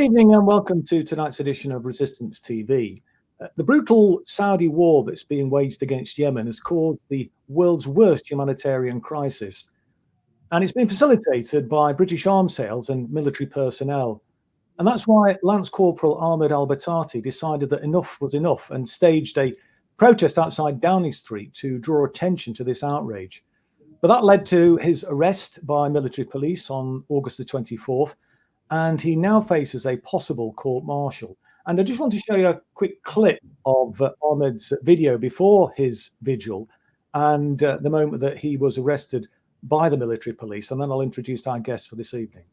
evening and welcome to tonight's edition of Resistance TV. The brutal Saudi war that's being waged against Yemen has caused the world's worst humanitarian crisis, and it's been facilitated by British arms sales and military personnel. And that's why Lance Corporal Ahmed Al-Batati decided that enough was enough and staged a protest outside Downing Street to draw attention to this outrage. But that led to his arrest by military police on August the 24th, and he now faces a possible court-martial. And I just want to show you a quick clip of Ahmed's video before his vigil and the moment that he was arrested by the military police, and then I'll introduce our guest for this evening.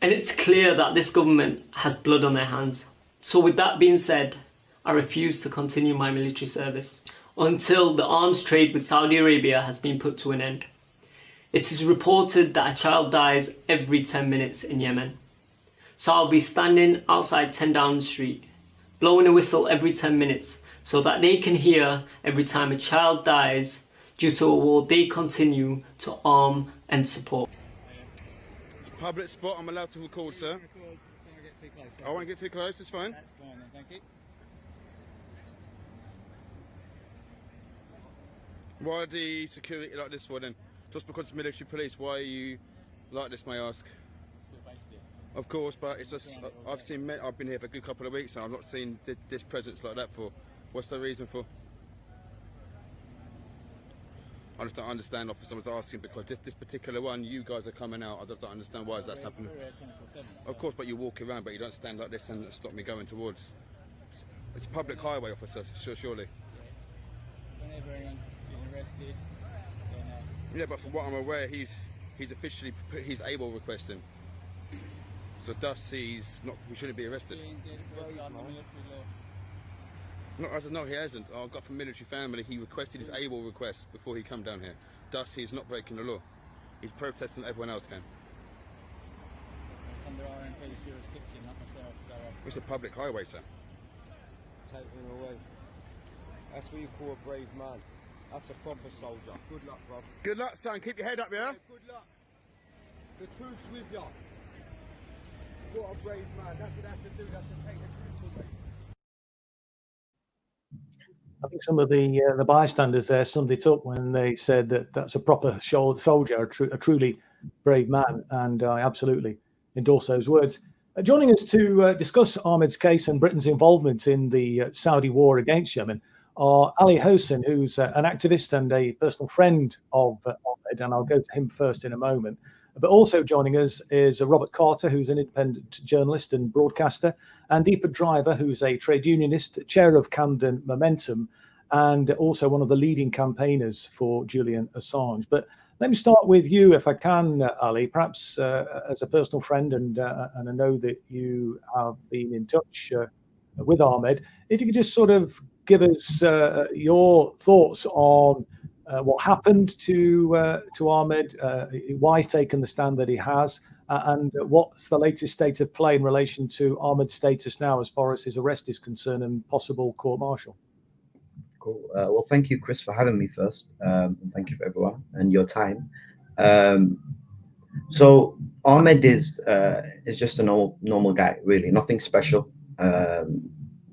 And it's clear that this government has blood on their hands. So with that being said, I refuse to continue my military service until the arms trade with Saudi Arabia has been put to an end. It is reported that a child dies every 10 minutes in Yemen. So I'll be standing outside 10 Downing Street, blowing a whistle every 10 minutes so that they can hear every time a child dies due to a war they continue to arm and support. It's a public spot, I'm allowed to record, sir. I won't get too close, it's fine. That's fine then, thank you. Why are the security like this for then? Just because it's military police, why are you like this, may I ask? Of course, but it's just, I've been here for a good couple of weeks and I've not seen this presence like that for. What's the reason for? I just don't understand, officer, I was asking because this particular one, you guys are coming out, I just don't understand why that's happening. Of course, but you walk around, but you don't stand like this and stop me going towards. It's a public highway, officer, surely. Whenever anyone's been arrested, then yeah, but from what I'm aware, he's officially put his AWOL requesting. So thus he shouldn't be arrested. No, as no, he hasn't. I got from military family. He requested his AWOL request before he come down here. Thus, he's not breaking the law. He's protesting like everyone else can. it's under our own police jurisdiction, not myself, so... It's a public highway, sir. Take him away. That's what you call a brave man. That's a proper soldier. Good luck, bro. Good luck, son. Keep your head up, yeah? Good luck. The truth's with you. What a brave man. That's what has to do. That's to take the truth away. I think some of the bystanders there summed it up when they said that that's a proper soldier, a truly brave man, and I absolutely endorse those words. Joining us to discuss Ahmed's case and Britain's involvement in the Saudi war against Yemen are Ali Hossein, who's an activist and a personal friend of Ahmed, and I'll go to him first in a moment. But also joining us is Robert Carter, who's an independent journalist and broadcaster, and Deepa Driver, who's a trade unionist, chair of Camden Momentum, and also one of the leading campaigners for Julian Assange. But let me start with you, if I can, Ali, perhaps as a personal friend, and I know that you have been in touch with Ahmed. If you could just sort of give us your thoughts on what happened to Ahmed, why he's taken the stand that he has, and what's the latest state of play in relation to Ahmed's status now as far as his arrest is concerned and possible court-martial. Cool. Well, thank you, Chris, for having me first, and thank you for everyone and your time. So Ahmed is just a normal guy, really, nothing special.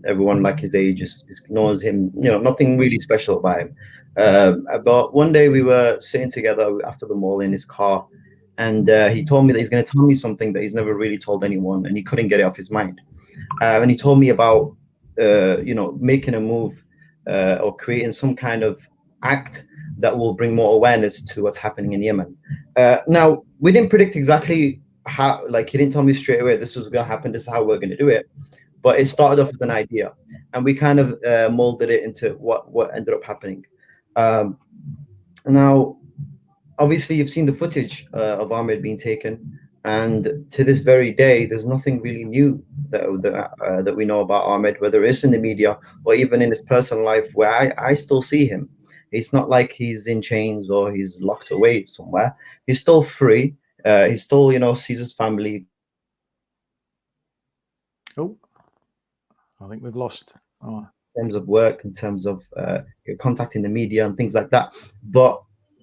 Everyone like his age just ignores him, nothing really special about him. But one day we were sitting together after the mall in his car, and he told me that he's going to tell me something that he's never really told anyone, and he couldn't get it off his mind. And he told me about making a move or creating some kind of act that will bring more awareness to what's happening in Yemen. Now, we didn't predict exactly how, he didn't tell me straight away this was going to happen, this is how we're going to do it. But it started off with an idea, and we kind of molded it into what ended up happening. Now, obviously, you've seen the footage of Ahmed being taken, and to this very day, there's nothing really new that we know about Ahmed, whether it's in the media or even in his personal life, where I still see him. It's not like he's in chains or he's locked away somewhere. He's still free. He still, sees his family. Oh, I think we've lost. In terms of work, in terms of contacting the media and things like that. But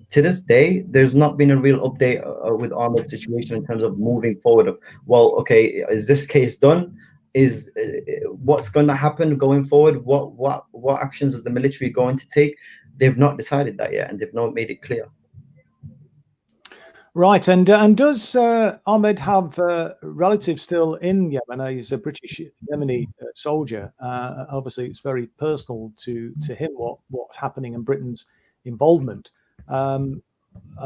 to this day, there's not been a real update with Ahmed's situation in terms of moving forward. Of, well, okay, is this case done? Is what's going to happen going forward? What actions is the military going to take? They've not decided that yet, and they've not made it clear. Right, and does Ahmed have relatives still in Yemen? He's a British Yemeni soldier. Obviously, it's very personal to him what's happening and Britain's involvement. I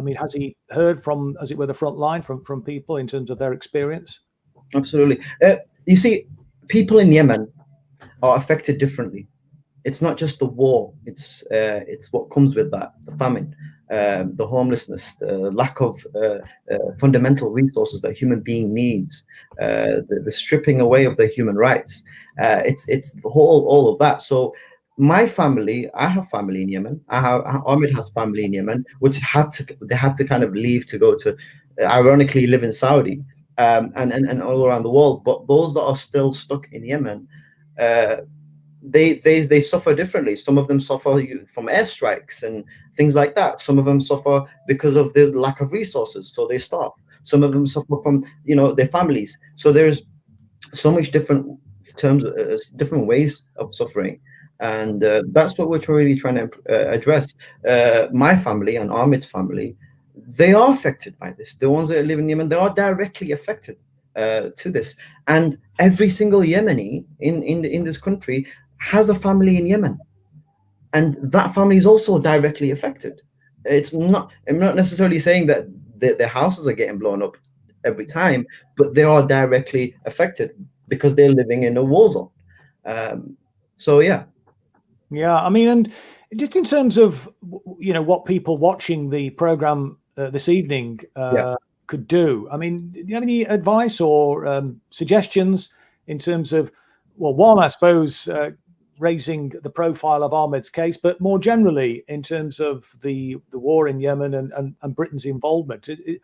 mean, has he heard from, as it were, the front line from people in terms of their experience? Absolutely. You see, people in Yemen are affected differently. It's not just the war; it's what comes with that: the famine, the homelessness, the lack of fundamental resources that a human being needs, the stripping away of their human rights. It's the whole all of that. So my family, I have family in Yemen. Ahmed has family in Yemen, which they had to kind of leave to go to, ironically, live in Saudi, and all around the world. But those that are still stuck in Yemen, they suffer differently. Some of them suffer from airstrikes and things like that. Some of them suffer because of the lack of resources, so they starve. Some of them suffer from their families. So there's so much different terms, different ways of suffering, and that's what we're really trying to address. My family and Ahmed's family, they are affected by this. The ones that live in Yemen, they are directly affected to this, and every single Yemeni in this country has a family in Yemen, and that family is also directly affected. I'm not necessarily saying that their houses are getting blown up every time, but they are directly affected because they're living in a war zone. So yeah. I mean, and just in terms of what people watching the program this evening could do. I mean, do you have any advice or suggestions in terms of, well, one, I suppose, raising the profile of Ahmed's case, but more generally in terms of the war in Yemen and Britain's involvement? Are there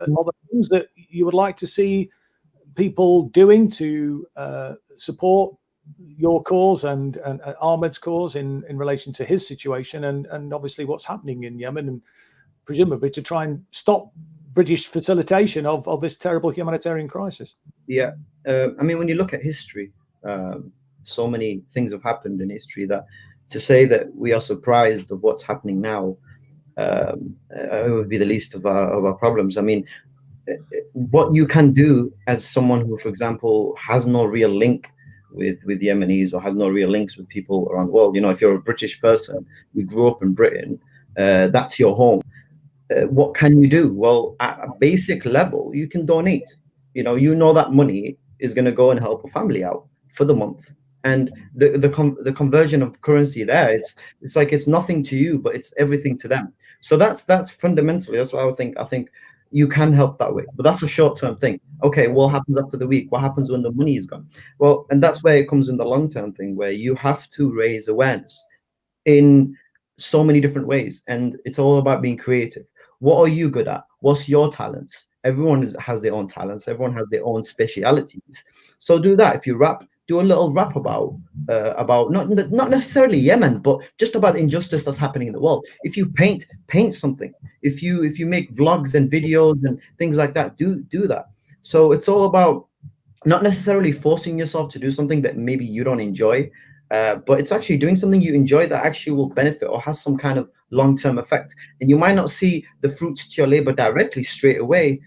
things that you would like to see people doing to support your cause and Ahmed's cause in relation to his situation and obviously what's happening in Yemen, and presumably to try and stop British facilitation of this terrible humanitarian crisis? Yeah, I mean, when you look at history, so many things have happened in history that to say that we are surprised of what's happening now, it would be the least of our problems. I mean, what you can do as someone who, for example, has no real link with Yemenis or has no real links with people around the world. If you're a British person, you grew up in Britain, that's your home. What can you do? Well, at a basic level, you can donate. That money is going to go and help a family out for the month. And the conversion of currency there, it's like it's nothing to you, but it's everything to them. So that's fundamentally, that's what I would think. I think you can help that way, but that's a short-term thing. Okay, what happens after the week? What happens when the money is gone? Well, and that's where it comes in the long-term thing, where you have to raise awareness in so many different ways, and it's all about being creative. What are you good at? What's your talents? Everyone has their own talents. Everyone has their own specialities. So do that. If you rap, do a little rap about not necessarily Yemen, but just about the injustice that's happening in the world. If you paint something. If you make vlogs and videos and things like that, do that. So it's all about not necessarily forcing yourself to do something that maybe you don't enjoy, but it's actually doing something you enjoy that actually will benefit or has some kind of long-term effect. And you might not see the fruits to your labor directly straight away,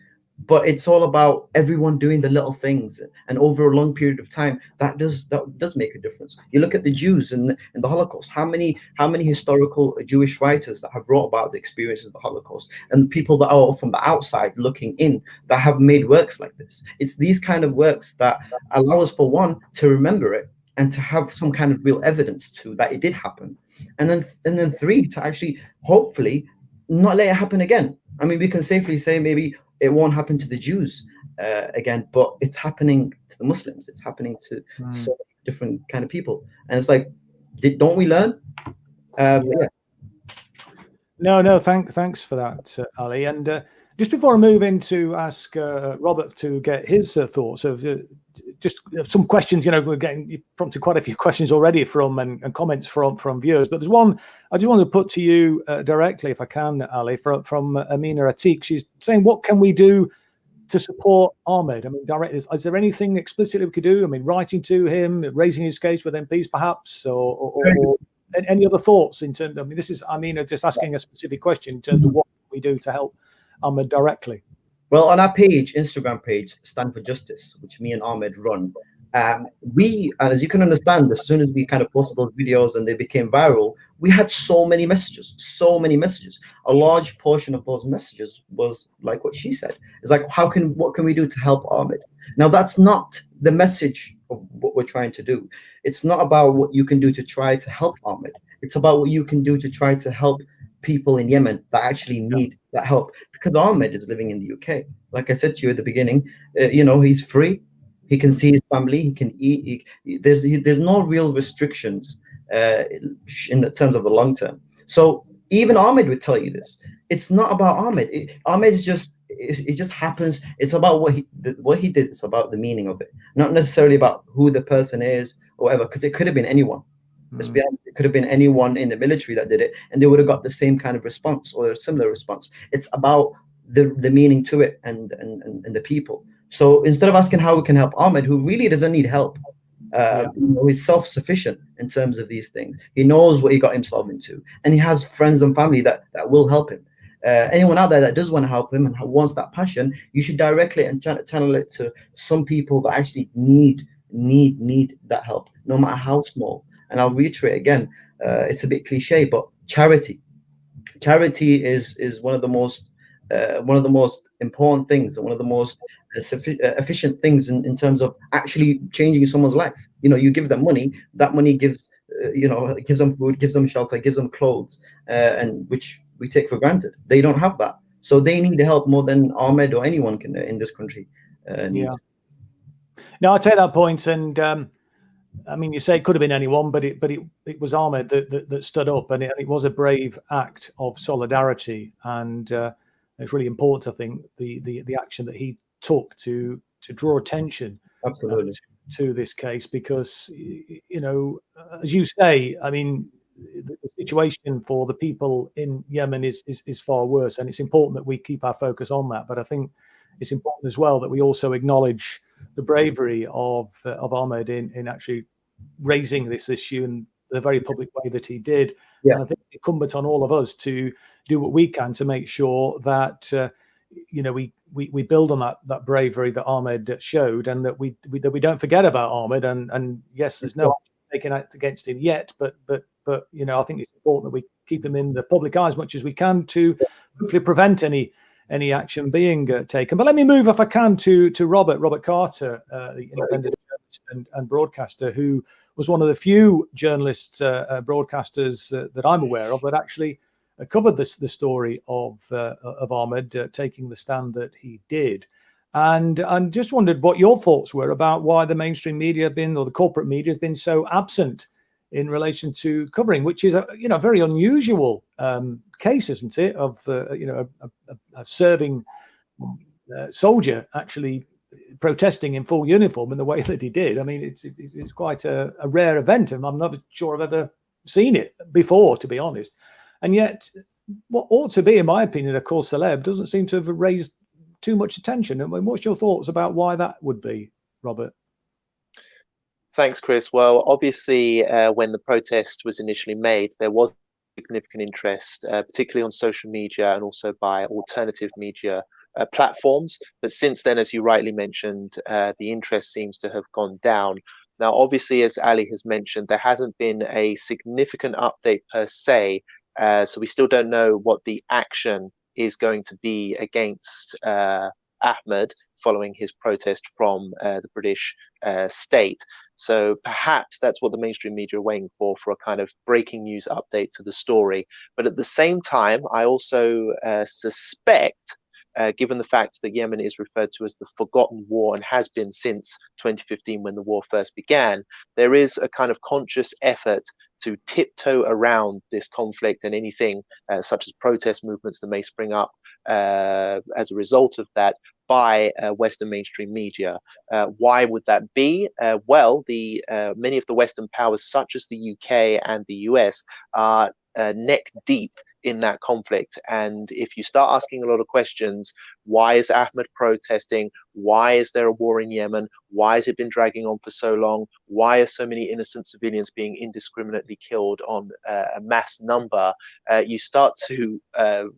but it's all about everyone doing the little things, and over a long period of time, that does make a difference. You look at the Jews in the Holocaust. How many historical Jewish writers that have wrote about the experiences of the Holocaust, and people that are from the outside looking in that have made works like this? It's these kind of works that allow us, for one, to remember it and to have some kind of real evidence to that it did happen, and then three, to actually hopefully not let it happen again. I mean, we can safely say maybe it won't happen to the Jews again, but it's happening to the Muslims. It's happening to so many different kind of people, and it's like, don't we learn? Yeah. No, thanks for that, Ali. And just before I move in to ask Robert to get his thoughts of just some questions. We're getting, you prompted quite a few questions already from and comments from viewers, but there's one I just wanted to put to you directly, if I can, Ali, from Amina Atik. She's saying, what can we do to support Ahmed? I mean, directly, is there anything explicitly we could do? I mean, writing to him, raising his case with MPs, perhaps, or any other thoughts in terms? I mean, this is Amina just asking a specific question in terms of what we do to help Ahmed directly. Well, on our page, Instagram page, Stand for Justice, which me and Ahmed run, and as you can understand, as soon as we kind of posted those videos and they became viral, we had so many messages. A large portion of those messages was like what she said. It's like, what can we do to help Ahmed? Now, that's not the message of what we're trying to do. It's not about what you can do to try to help Ahmed. It's about what you can do to try to help people in Yemen that actually need that help, because Ahmed is living in the UK. Like I said to you at the beginning, he's free, he can see his family, he can eat. There's no real restrictions in the terms of the long term. So even Ahmed would tell you this. It's not about Ahmed. Ahmed is just, it just happens. It's about what he did. It's about the meaning of it, not necessarily about who the person is or whatever, because it could have been anyone. Let's be honest, it could have been anyone in the military that did it, and they would have got the same kind of response or a similar response. It's about the meaning to it and the people. So instead of asking how we can help Ahmed, who really doesn't need help, he's self-sufficient in terms of these things. He knows what he got himself into, and he has friends and family that will help him. Anyone out there that does want to help him and wants that passion, you should directly and channel it to some people that actually need that help, no matter how small. And I'll reiterate again, it's a bit cliche, but charity is one of the most important things, and one of the most efficient things in terms of actually changing someone's life. You give them money, that money gives gives them food, gives them shelter, gives them clothes, and which we take for granted. They don't have that, so they need the help more than Ahmed or anyone can in this country needs. No, I take that point, and I mean, you say it could have been anyone, but it was Ahmed that stood up, and it was a brave act of solidarity, and it's really important, I think, the action that he took to draw attention absolutely to this case, because as you say, I mean, the situation for the people in Yemen is far worse, and it's important that we keep our focus on that. But I think it's important as well that we also acknowledge the bravery of Ahmed in actually raising this issue in the very public way that he did. Yeah. And I think it's incumbent on all of us to do what we can to make sure that we build on that bravery that Ahmed showed, and that we don't forget about Ahmed. And yes, there's no action taken out against him yet, but I think it's important that we keep him in the public eye as much as we can to hopefully prevent any action being taken. But let me move, if I can, to Robert Carter, the independent journalist and broadcaster, who was one of the few journalists, broadcasters that I'm aware of that actually covered the story of Ahmed taking the stand that he did. And just wondered what your thoughts were about why the mainstream media have been, or the corporate media has been so absent in relation to covering, which is a very unusual case, isn't it, of a serving soldier actually protesting in full uniform in the way that he did. I mean, it's quite a rare event, and I'm not sure I've ever seen it before, to be honest. And yet, what ought to be, in my opinion, a cause célèbre doesn't seem to have raised too much attention. I mean, what's your thoughts about why that would be, Robert? Thanks, Chris. Well, obviously, when the protest was initially made, there was significant interest, particularly on social media and also by alternative media platforms. But since then, as you rightly mentioned, the interest seems to have gone down. Now, obviously, as Ali has mentioned, there hasn't been a significant update per se, so we still don't know what the action is going to be against Ahmed following his protest from the British state. So perhaps that's what the mainstream media are waiting for a kind of breaking news update to the story. But at the same time, I also suspect, given the fact that Yemen is referred to as the forgotten war and has been since 2015 when the war first began, there is a kind of conscious effort to tiptoe around this conflict and anything such as protest movements that may spring up as a result of that, by Western mainstream media. Why would that be? Well, many of the Western powers, such as the UK and the US, are neck deep in that conflict. And if you start asking a lot of questions, why is Ahmed protesting? Why is there a war in Yemen? Why has it been dragging on for so long? Why are so many innocent civilians being indiscriminately killed on a mass number? You start to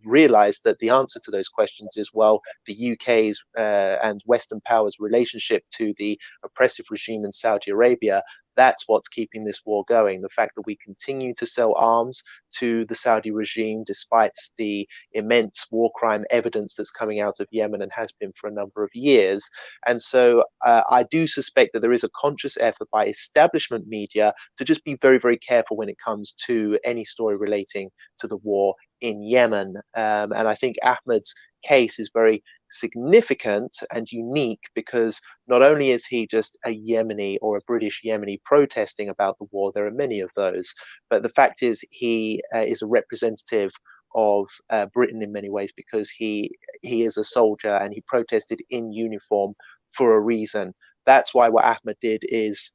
realize that the answer to those questions is, well, the UK's and Western powers' relationship to the oppressive regime in Saudi Arabia. That's what's keeping this war going. The fact that we continue to sell arms to the Saudi regime, despite the immense war crime evidence that's coming out of Yemen and has been for a number of years. And so I do suspect that there is a conscious effort by establishment media to just be very, very careful when it comes to any story relating to the war in Yemen. And I think Ahmed's case is very significant and unique because not only is he just a Yemeni or a British Yemeni protesting about the war, there are many of those, but the fact is he is a representative of Britain in many ways because he is a soldier and he protested in uniform for a reason. That's why what Ahmed did is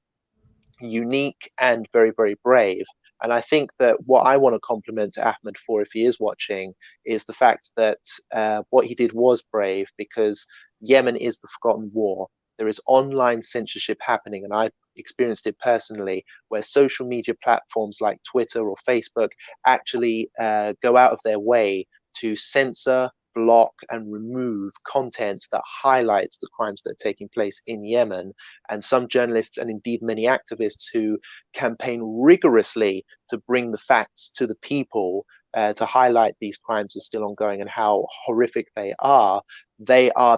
unique and very, very brave. And I think that what I want to compliment Ahmed for, if he is watching, is the fact that what he did was brave, because Yemen is the forgotten war. There is online censorship happening, and I've experienced it personally, where social media platforms like Twitter or Facebook actually go out of their way to censor, block, and remove content that highlights the crimes that are taking place in Yemen. And some journalists, and indeed many activists who campaign rigorously to bring the facts to the people, to highlight these crimes are still ongoing and how horrific they are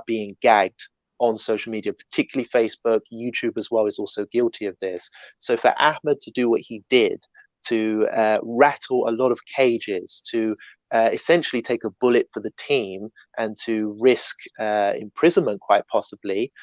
being gagged on social media, particularly Facebook. YouTube as well is also guilty of this. So for Ahmed to do what he did, to rattle a lot of cages, to essentially take a bullet for the team and to risk imprisonment quite possibly,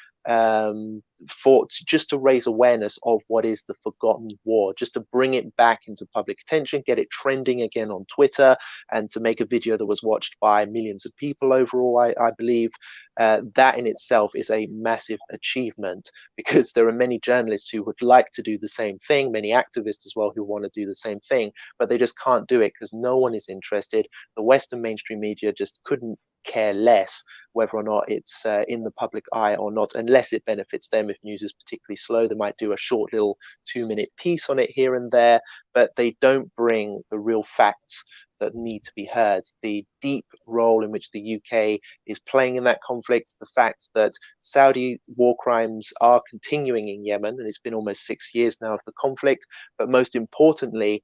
just to raise awareness of what is the forgotten war, just to bring it back into public attention, get it trending again on Twitter, and to make a video that was watched by millions of people overall, I believe. That in itself is a massive achievement, because there are many journalists who would like to do the same thing, many activists as well who want to do the same thing, but they just can't do it because no one is interested. The Western mainstream media just couldn't care less whether or not it's in the public eye or not, unless it benefits them. If news is particularly slow, they might do a short little 2-minute piece on it here and there, but they don't bring the real facts that need to be heard. The deep role in which the UK is playing in that conflict, the fact that Saudi war crimes are continuing in Yemen, and it's been almost 6 years now of the conflict, but most importantly,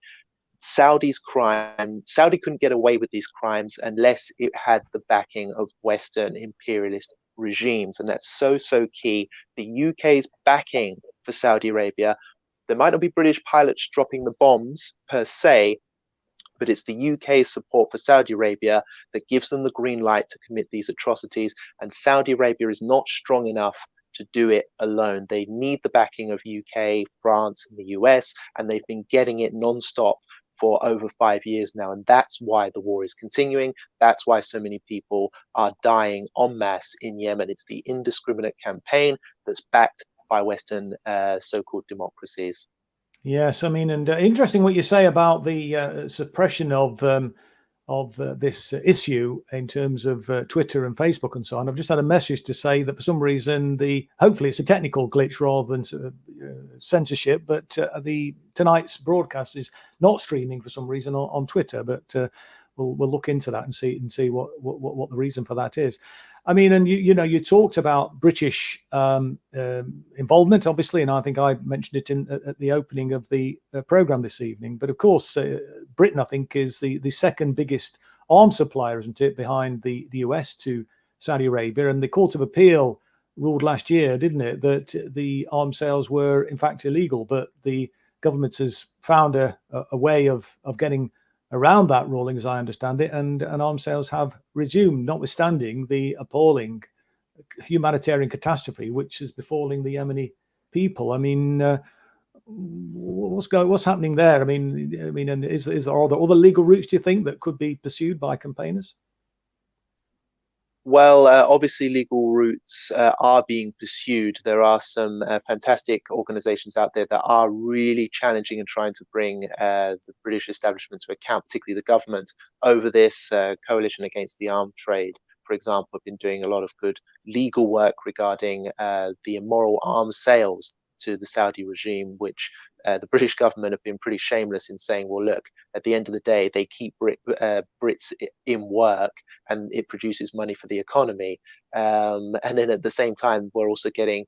Saudi couldn't get away with these crimes unless it had the backing of Western imperialist regimes, and that's so key. The UK's backing for Saudi Arabia, there might not be British pilots dropping the bombs per se, but it's the UK's support for Saudi Arabia that gives them the green light to commit these atrocities, and Saudi Arabia is not strong enough to do it alone. They need the backing of UK, France, and the US, and they've been getting it non-stop for over 5 years now, and that's why the war is continuing. That's why so many people are dying en masse in Yemen. It's the indiscriminate campaign that's backed by Western so-called democracies. Yes, I mean, and interesting what you say about the suppression of this issue in terms of Twitter and Facebook and so on. I've just had a message to say that for some reason, hopefully it's a technical glitch rather than censorship, but tonight's broadcast is not streaming for some reason on Twitter. But we'll look into that and see what the reason for that is. I mean, and you talked about British involvement, obviously, and I think I mentioned it at the opening of the program this evening. But of course, Britain, I think, is the second biggest arms supplier, isn't it, behind the US to Saudi Arabia. And the Court of Appeal ruled last year, didn't it, that the arms sales were in fact illegal. But the government has found a way of getting around that ruling, as I understand it, and arms sales have resumed, notwithstanding the appalling humanitarian catastrophe which is befalling the Yemeni people. I mean, what's happening there? I mean, and are there other legal routes, do you think, that could be pursued by campaigners? Well, obviously, legal routes are being pursued. There are some fantastic organizations out there that are really challenging and trying to bring the British establishment to account, particularly the government, over this. Coalition Against the Arms Trade, for example, have been doing a lot of good legal work regarding the immoral arms sales to the Saudi regime, which the British government have been pretty shameless in saying, well, look, at the end of the day, they keep Brits in work and it produces money for the economy. And then at the same time, we're also getting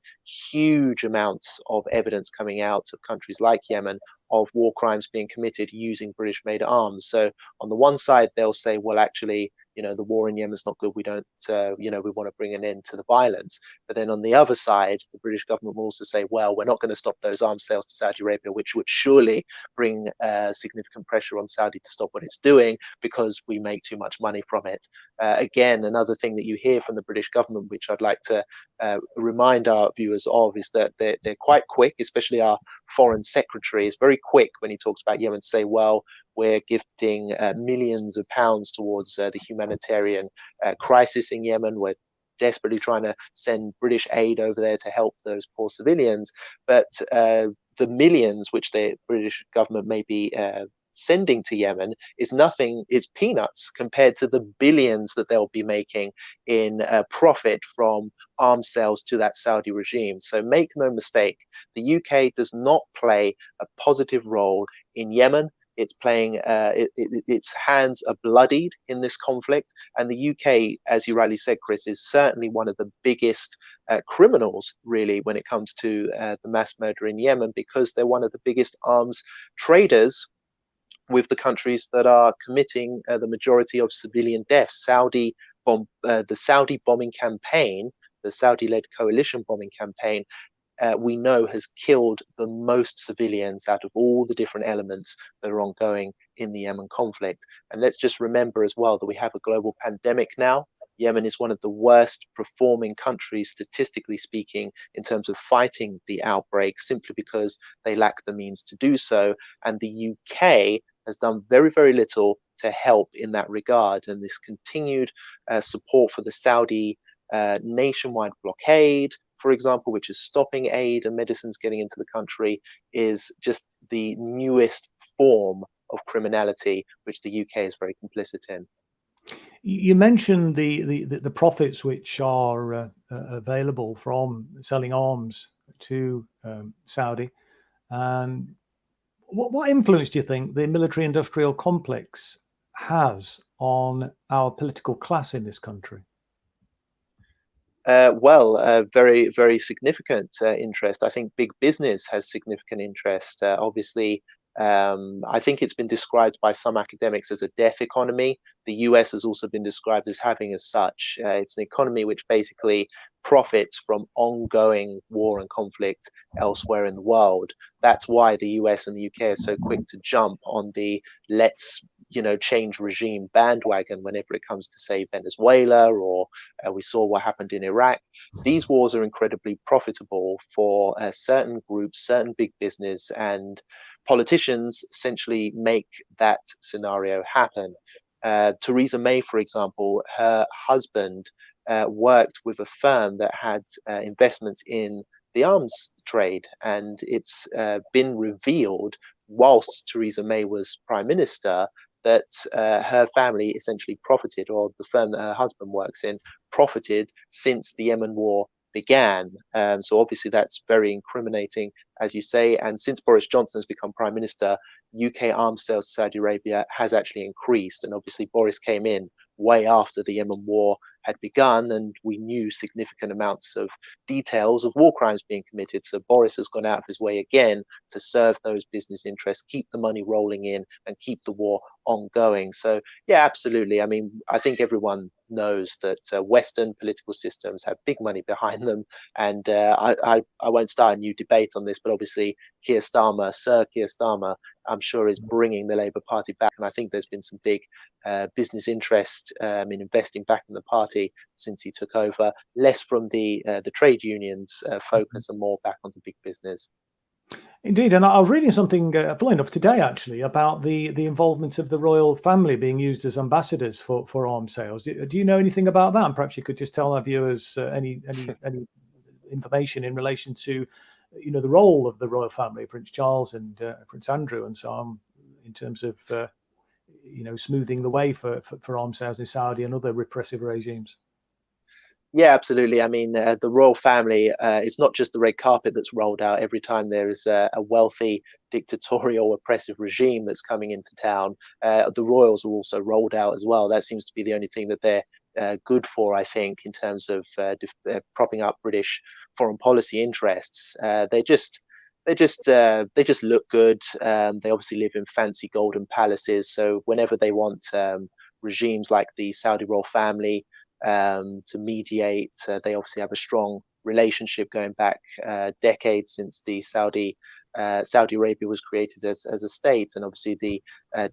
huge amounts of evidence coming out of countries like Yemen of war crimes being committed using British made arms. So on the one side, they'll say, well, actually, the war in Yemen is not good. We don't, we want to bring an end to the violence. But then on the other side, the British government will also say, well, we're not going to stop those arms sales to Saudi Arabia, which would surely bring significant pressure on Saudi to stop what it's doing because we make too much money from it. Again, another thing that you hear from the British government, which I'd like to remind our viewers of, is that they're quite quick, especially our foreign secretary is very quick when he talks about Yemen to say, well, we're gifting millions of pounds towards the humanitarian crisis in Yemen. We're desperately trying to send British aid over there to help those poor civilians. But the millions which the British government may be sending to Yemen is nothing, it's peanuts compared to the billions that they'll be making in profit from arms sales to that Saudi regime. So make no mistake, the UK does not play a positive role in Yemen. It's playing, its hands are bloodied in this conflict. And the UK, as you rightly said, Chris, is certainly one of the biggest criminals, really, when it comes to the mass murder in Yemen, because they're one of the biggest arms traders with the countries that are committing the majority of civilian deaths. The Saudi bombing campaign, the Saudi-led coalition bombing campaign, we know has killed the most civilians out of all the different elements that are ongoing in the Yemen conflict. And let's just remember as well that we have a global pandemic now. Yemen is one of the worst performing countries, statistically speaking, in terms of fighting the outbreak, simply because they lack the means to do so. And the UK has done very, very little to help in that regard. And this continued support for the Saudi nationwide blockade, for example, which is stopping aid and medicines getting into the country, is just the newest form of criminality, which the UK is very complicit in. You mentioned the profits which are available from selling arms to Saudi. And what influence do you think the military-industrial complex has on our political class in this country? Very, very significant interest. I think big business has significant interest. Obviously, I think it's been described by some academics as a death economy. The US has also been described as having as such. It's an economy which basically profits from ongoing war and conflict elsewhere in the world. That's why the US and the UK are so quick to jump on the let's change regime bandwagon whenever it comes to, say, Venezuela, or we saw what happened in Iraq. These wars are incredibly profitable for certain groups, certain big business, and politicians essentially make that scenario happen. Theresa May, for example, her husband worked with a firm that had investments in the arms trade, and it's been revealed whilst Theresa May was prime minister that her family essentially profited, or the firm that her husband works in profited, since the Yemen war began. So obviously that's very incriminating, as you say. And since Boris Johnson has become prime minister, UK arms sales to Saudi Arabia has actually increased. And obviously Boris came in way after the Yemen war had begun, and we knew significant amounts of details of war crimes being committed. So Boris has gone out of his way again to serve those business interests, keep the money rolling in, and keep the war ongoing. So yeah, absolutely. I mean, I think everyone knows that Western political systems have big money behind them, and I won't start a new debate on this, but obviously Sir Keir Starmer, I'm sure, is bringing the Labour Party back, and I think there's been some big business interest in investing back in the party since he took over, less from the trade unions focus and more back onto big business. Indeed, and I was reading something, funnily enough, today actually about the involvement of the royal family being used as ambassadors for arms sales. Do you know anything about that? And perhaps you could just tell our viewers any information in relation to, the role of the royal family, Prince Charles and Prince Andrew, and so on, in terms of smoothing the way for arms sales in Saudi and other repressive regimes. Yeah, absolutely. I mean, the royal family, it's not just the red carpet that's rolled out every time there is a wealthy, dictatorial, oppressive regime that's coming into town. The royals are also rolled out as well. That seems to be the only thing that they're good for, I think, in terms of propping up British foreign policy interests. They just look good. They obviously live in fancy golden palaces. So whenever they want regimes like the Saudi royal family to mediate. They obviously have a strong relationship going back decades since the Saudi Arabia was created as a state, and obviously the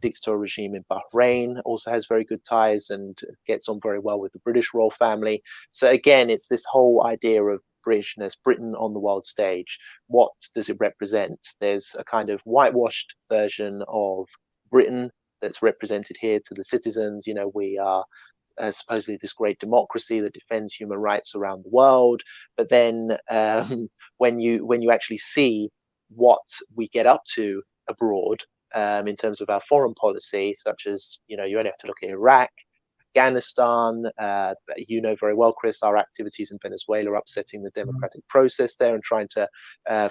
dictatorial regime in Bahrain also has very good ties and gets on very well with the British royal family. So again, it's this whole idea of Britishness, Britain on the world stage. What does it represent? There's a kind of whitewashed version of Britain that's represented here to the citizens. We are supposedly this great democracy that defends human rights around the world. But then when you actually see what we get up to abroad in terms of our foreign policy, such as you only have to look at Iraq, Afghanistan, very well, Chris, our activities in Venezuela, upsetting the democratic process there and trying to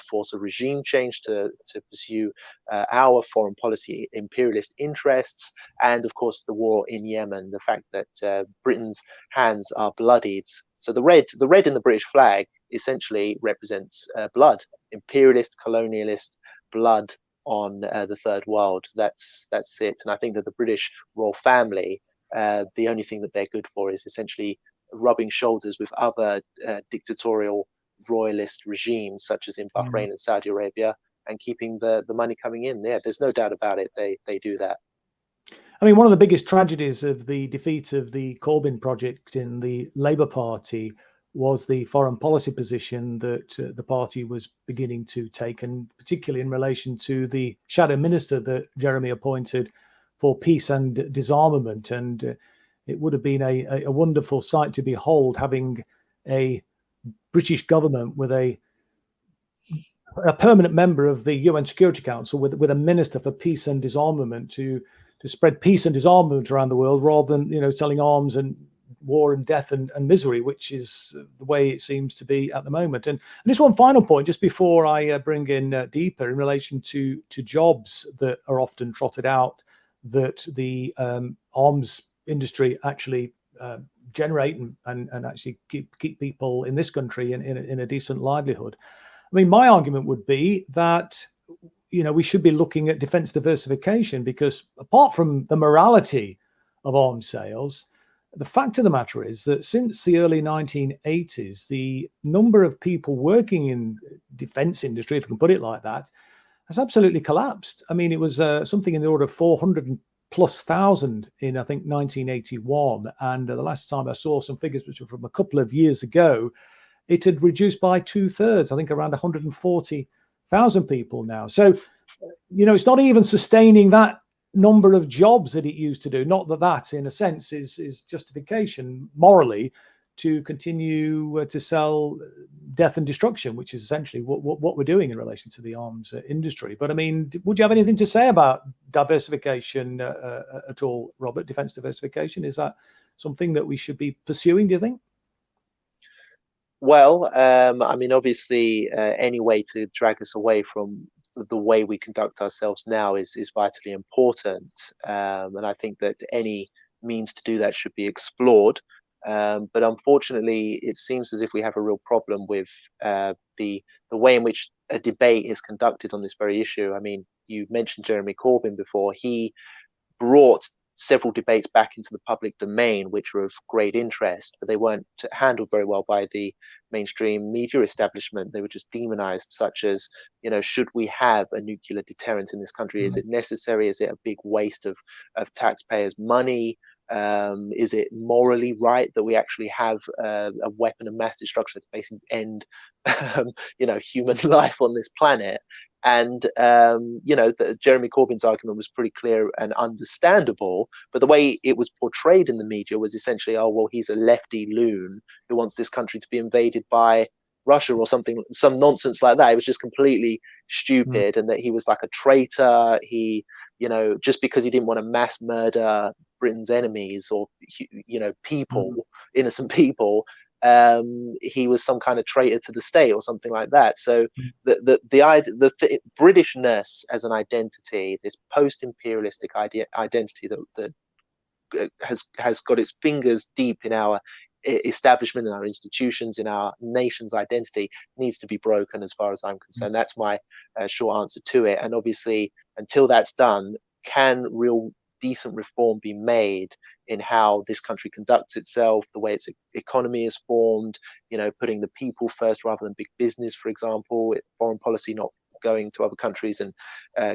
force a regime change to pursue our foreign policy imperialist interests. And of course, the war in Yemen, the fact that Britain's hands are bloodied. So the red in the British flag essentially represents blood, imperialist, colonialist blood on the third world. That's it. And I think that the British royal family, the only thing that they're good for is essentially rubbing shoulders with other dictatorial royalist regimes, such as in Bahrain and Saudi Arabia, and keeping the money coming in. Yeah, there's no doubt about it. They do that. I mean, one of the biggest tragedies of the defeat of the Corbyn project in the Labour Party was the foreign policy position that the party was beginning to take, and particularly in relation to the shadow minister that Jeremy appointed for peace and disarmament. And it would have been a wonderful sight to behold, having a British government with a permanent member of the UN Security Council with a minister for peace and disarmament to spread peace and disarmament around the world, rather than selling arms and war and death and misery, which is the way it seems to be at the moment. And just one final point, just before I bring in deeper, in relation to jobs that are often trotted out, that the arms industry actually generate and actually keep people in this country in a decent livelihood. I mean, my argument would be that we should be looking at defense diversification, because apart from the morality of arms sales, the fact of the matter is that since the early 1980s, the number of people working in defense industry, if you can put it like that, has absolutely collapsed. I mean, it was something in the order of 400,000+ in, I think, 1981. And the last time I saw some figures, which were from a couple of years ago, it had reduced by 2/3, I think around 140,000 people now. So, it's not even sustaining that number of jobs that it used to do. Not that in a sense is justification morally to continue to sell death and destruction, which is essentially what we're doing in relation to the arms industry. But I mean, would you have anything to say about diversification at all, Robert? Defense diversification, is that something that we should be pursuing, do you think? Well, I mean, obviously, any way to drag us away from the way we conduct ourselves now is vitally important. And I think that any means to do that should be explored. But unfortunately, it seems as if we have a real problem with the way in which a debate is conducted on this very issue. I mean, you mentioned Jeremy Corbyn before. He brought several debates back into the public domain, which were of great interest, but they weren't handled very well by the mainstream media establishment. They were just demonized, such as, should we have a nuclear deterrent in this country? Is it necessary? Is it a big waste of taxpayers' money? Is it morally right that we actually have a weapon of mass destruction that basically end, human life on this planet? And Jeremy Corbyn's argument was pretty clear and understandable, but the way it was portrayed in the media was essentially, oh well, he's a lefty loon who wants this country to be invaded by Russia or something, some nonsense like that. It was just completely stupid, and that he was like a traitor. He, just because he didn't want to mass murder Britain's enemies or people, innocent people, he was some kind of traitor to the state or something like that. So the Britishness as an identity, this post-imperialistic identity that has got its fingers deep in our establishment, in our institutions, in our nation's identity, needs to be broken as far as I'm concerned. That's my short answer to it. And obviously, until that's done, can real decent reform be made in how this country conducts itself, the way its economy is formed, putting the people first rather than big business, for example, foreign policy not going to other countries and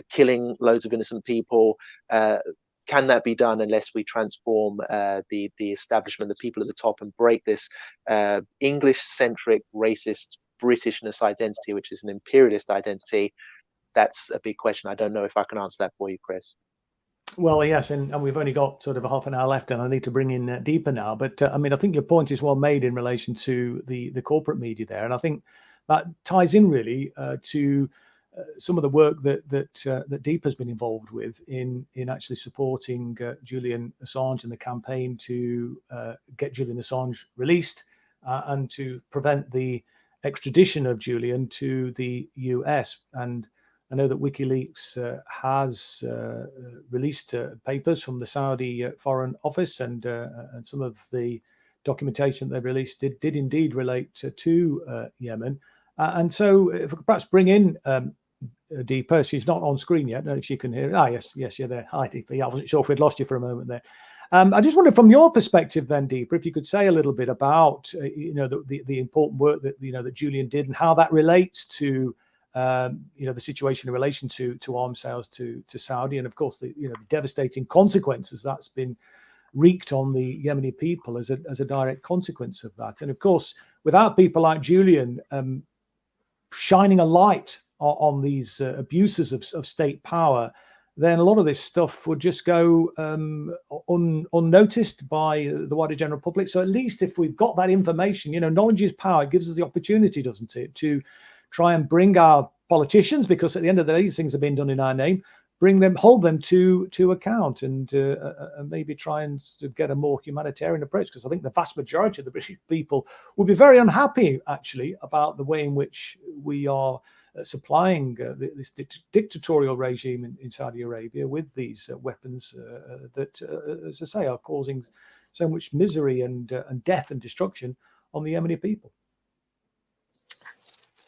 killing loads of innocent people. Can that be done unless we transform the establishment, the people at the top, and break this English-centric, racist Britishness identity, which is an imperialist identity? That's a big question. I don't know if I can answer that for you, Chris. Well, yes, and we've only got sort of a half an hour left, and I need to bring in Deepa now. But I think your point is well made in relation to the corporate media there, and I think that ties in really to some of the work that Deepa has been involved with in actually supporting Julian Assange and the campaign to get Julian Assange released and to prevent the extradition of Julian to the US. And I know that WikiLeaks has released papers from the Saudi Foreign Office, and some of the documentation they released did indeed relate to Yemen. And so if I could perhaps bring in Deepa. She's not on screen yet. I don't know if you can hear it. Yes, you're there. Hi, Deepa. Yeah, I wasn't sure if we'd lost you for a moment there. I just wondered, from your perspective, then, Deepa, if you could say a little bit about the important work that that Julian did and how that relates to the situation in relation to arms sales to Saudi, and of course the devastating consequences that's been wreaked on the Yemeni people as a direct consequence of that. And of course, without people like Julian shining a light on these abuses of state power, then a lot of this stuff would just go unnoticed by the wider general public. So at least if we've got that information, knowledge is power. It gives us the opportunity, doesn't it, to try and bring our politicians, because at the end of the day, these things have been done in our name, hold them to account, and maybe try and get a more humanitarian approach, because I think the vast majority of the British people would be very unhappy, actually, about the way in which we are supplying this dictatorial regime in Saudi Arabia with these weapons that, as I say, are causing so much misery and death and destruction on the Yemeni people.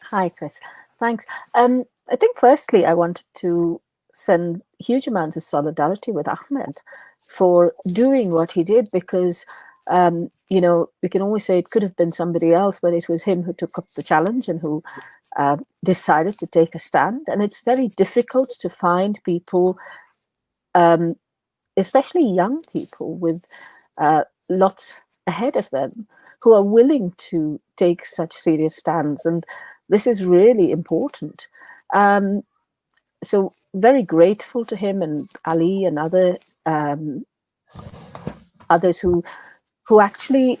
Hi, Chris. Thanks. I think firstly, I wanted to send huge amounts of solidarity with Ahmed for doing what he did, because we can always say it could have been somebody else, but it was him who took up the challenge and who decided to take a stand. And it's very difficult to find people, especially young people with lots ahead of them, who are willing to take such serious stands. And this is really important. So very grateful to him and Ali and others who actually.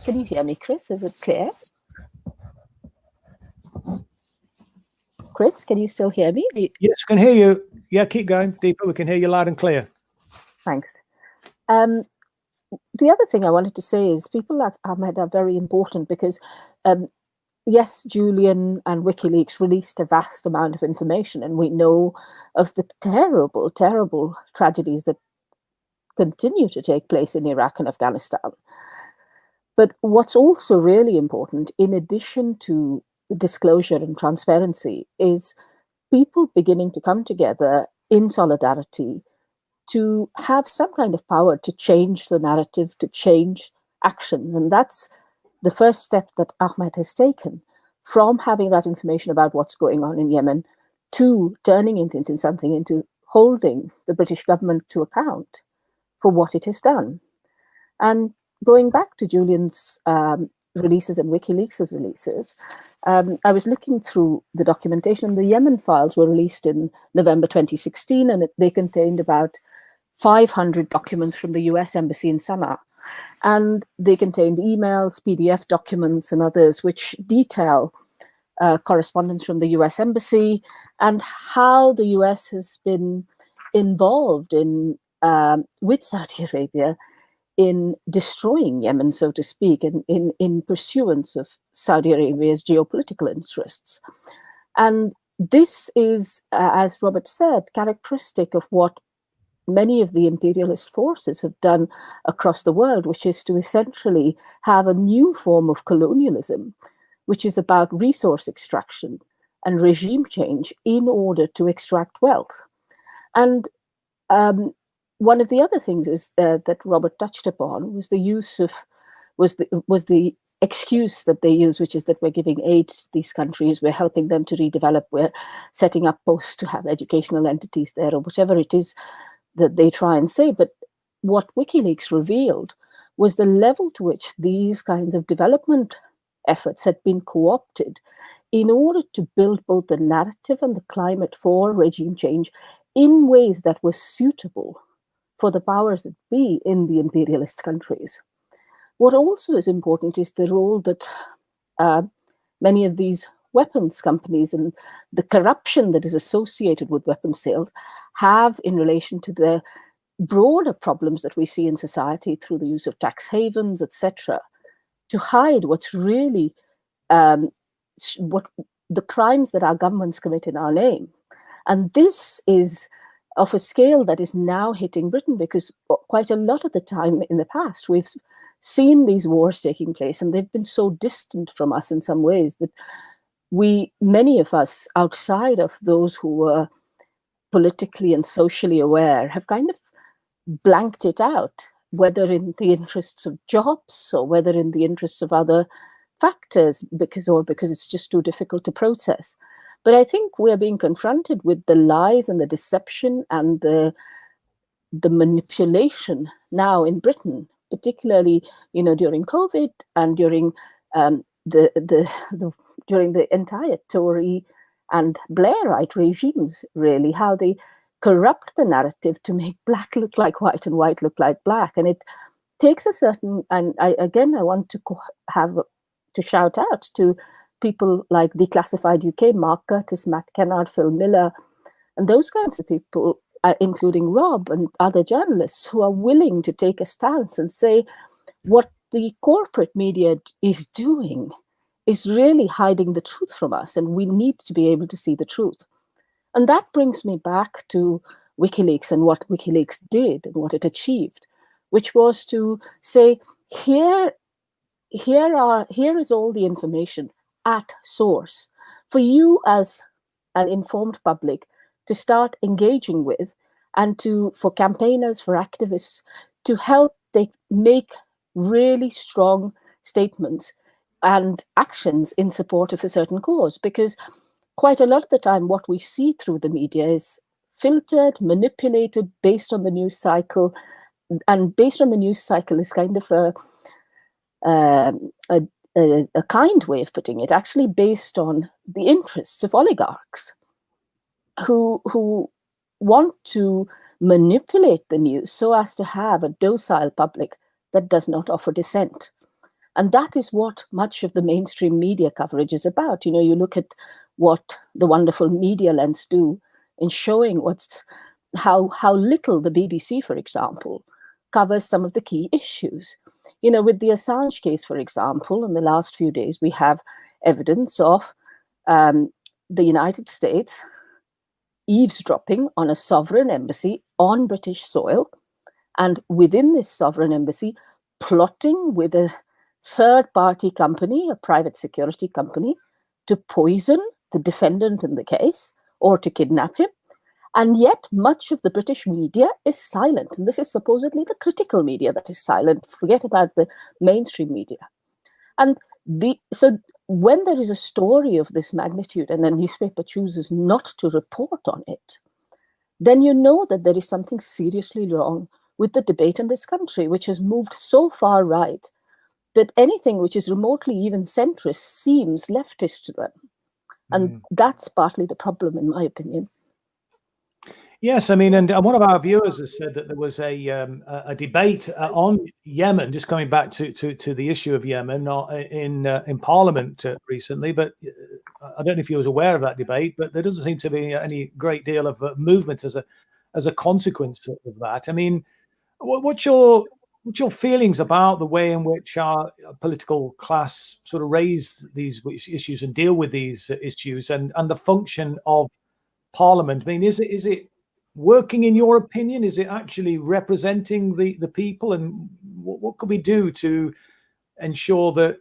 Can you hear me, Chris? Is it clear? Chris, can you still hear me? Yes, I can hear you. Yeah, keep going, Deepa. We can hear you loud and clear. Thanks. The other thing I wanted to say is people like Ahmed are very important, because yes, Julian and WikiLeaks released a vast amount of information, and we know of the terrible, terrible tragedies that continue to take place in Iraq and Afghanistan. But what's also really important, in addition to disclosure and transparency, is people beginning to come together in solidarity to have some kind of power to change the narrative, to change actions. And that's the first step that Ahmed has taken, from having that information about what's going on in Yemen to turning it into something, into holding the British government to account for what it has done. And going back to Julian's releases and WikiLeaks' releases, I was looking through the documentation. The Yemen files were released in November 2016, and they contained about 500 documents from the US Embassy in Sana'a. And they contained emails, PDF documents, and others which detail correspondence from the US Embassy and how the US has been involved in with Saudi Arabia in destroying Yemen, so to speak, in pursuance of Saudi Arabia's geopolitical interests. And this is, as Robert said, characteristic of what many of the imperialist forces have done across the world, which is to essentially have a new form of colonialism, which is about resource extraction and regime change in order to extract wealth. And one of the other things is that Robert touched upon was the use of was the excuse that they use, which is that we're giving aid to these countries, we're helping them to redevelop, we're setting up posts to have educational entities there, or whatever it is that they try and say. But what WikiLeaks revealed was the level to which these kinds of development efforts had been co-opted in order to build both the narrative and the climate for regime change in ways that were suitable for the powers that be in the imperialist countries. What also is important is the role that many of these weapons companies and the corruption that is associated with weapons sales have in relation to the broader problems that we see in society through the use of tax havens, etc., to hide what's really what the crimes that our governments commit in our name. And this is of a scale that is now hitting Britain, because quite a lot of the time in the past, we've seen these wars taking place, and they've been so distant from us in some ways that many of us outside of those who were politically and socially aware have kind of blanked it out, whether in the interests of jobs or whether in the interests of other factors, because it's just too difficult to process. But I think we're being confronted with the lies and the deception and the manipulation now in Britain, particularly, during COVID and during during the entire Tory and Blairite regimes, really, how they corrupt the narrative to make black look like white and white look like black. And it takes a certain, and I want to shout out to people like Declassified UK, Mark Curtis, Matt Kennard, Phil Miller, and those kinds of people, including Rob and other journalists who are willing to take a stance and say what the corporate media is doing is really hiding the truth from us, and we need to be able to see the truth. And that brings me back to WikiLeaks and what WikiLeaks did and what it achieved, which was to say, here is all the information at source for you as an informed public to start engaging with, and for campaigners, for activists, to help make really strong statements and actions in support of a certain cause. Because quite a lot of the time what we see through the media is filtered, manipulated based on the news cycle, and based on the news cycle is kind of a kind way of putting it, actually based on the interests of oligarchs who want to manipulate the news so as to have a docile public that does not offer dissent. And that is what much of the mainstream media coverage is about. You look at what the wonderful Media Lens do in showing how little the BBC, for example, covers some of the key issues. With the Assange case, for example, in the last few days, we have evidence of the United States eavesdropping on a sovereign embassy on British soil, and within this sovereign embassy, plotting with a third-party company, a private security company, to poison the defendant in the case or to kidnap him. And yet much of the British media is silent. And this is supposedly the critical media that is silent. Forget about the mainstream media. And so when there is a story of this magnitude and a newspaper chooses not to report on it, then you know that there is something seriously wrong with the debate in this country, which has moved so far right that anything which is remotely even centrist seems leftist to them. And that's partly the problem, in my opinion. Yes, I mean, and one of our viewers has said that there was a debate on Yemen, just coming back to the issue of Yemen, in Parliament recently. But I don't know if you was aware of that debate, but there doesn't seem to be any great deal of movement as a consequence of that. I mean, what's your feelings about the way in which our political class sort of raise these issues and deal with these issues, and the function of Parliament? I mean, is it working in your opinion? Is it actually representing the people? And what could we do to ensure that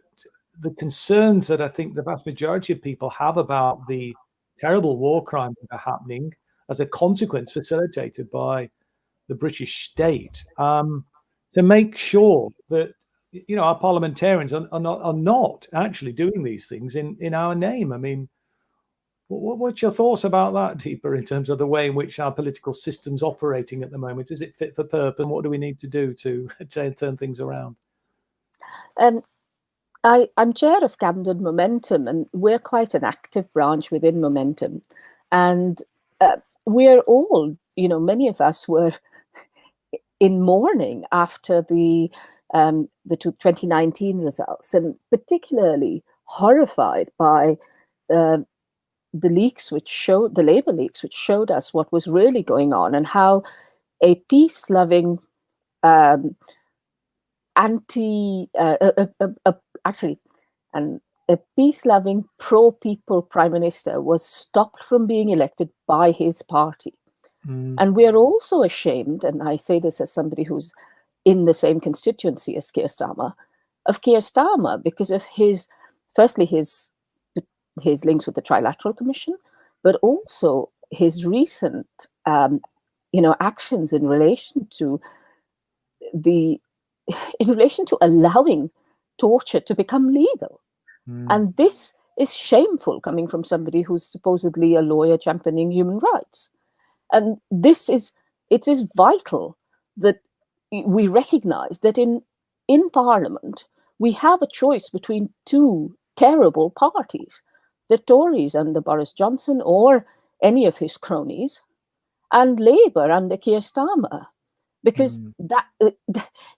the concerns that I think the vast majority of people have about the terrible war crimes that are happening as a consequence facilitated by the British state, to make sure that our parliamentarians are not actually doing these things in our name? I mean, what's your thoughts about that, Deepa, in terms of the way in which our political system's operating at the moment? Is it fit for purpose? And what do we need to do to turn things around? I'm chair of Camden Momentum, and we're quite an active branch within Momentum. And we're all, many of us were in mourning after the 2019 results, and particularly horrified by the leaks which showed, the Labour leaks, which showed us what was really going on, and how a peace-loving, a peace-loving, pro-people prime minister was stopped from being elected by his party. And we are also ashamed, and I say this as somebody who's in the same constituency as Keir Starmer, of Keir Starmer because of his links with the Trilateral Commission, but also his recent, actions in relation to allowing torture to become legal. And this is shameful, coming from somebody who's supposedly a lawyer championing human rights. And it is vital that we recognize that in Parliament, we have a choice between two terrible parties, the Tories under Boris Johnson or any of his cronies, and Labour under Keir Starmer. Because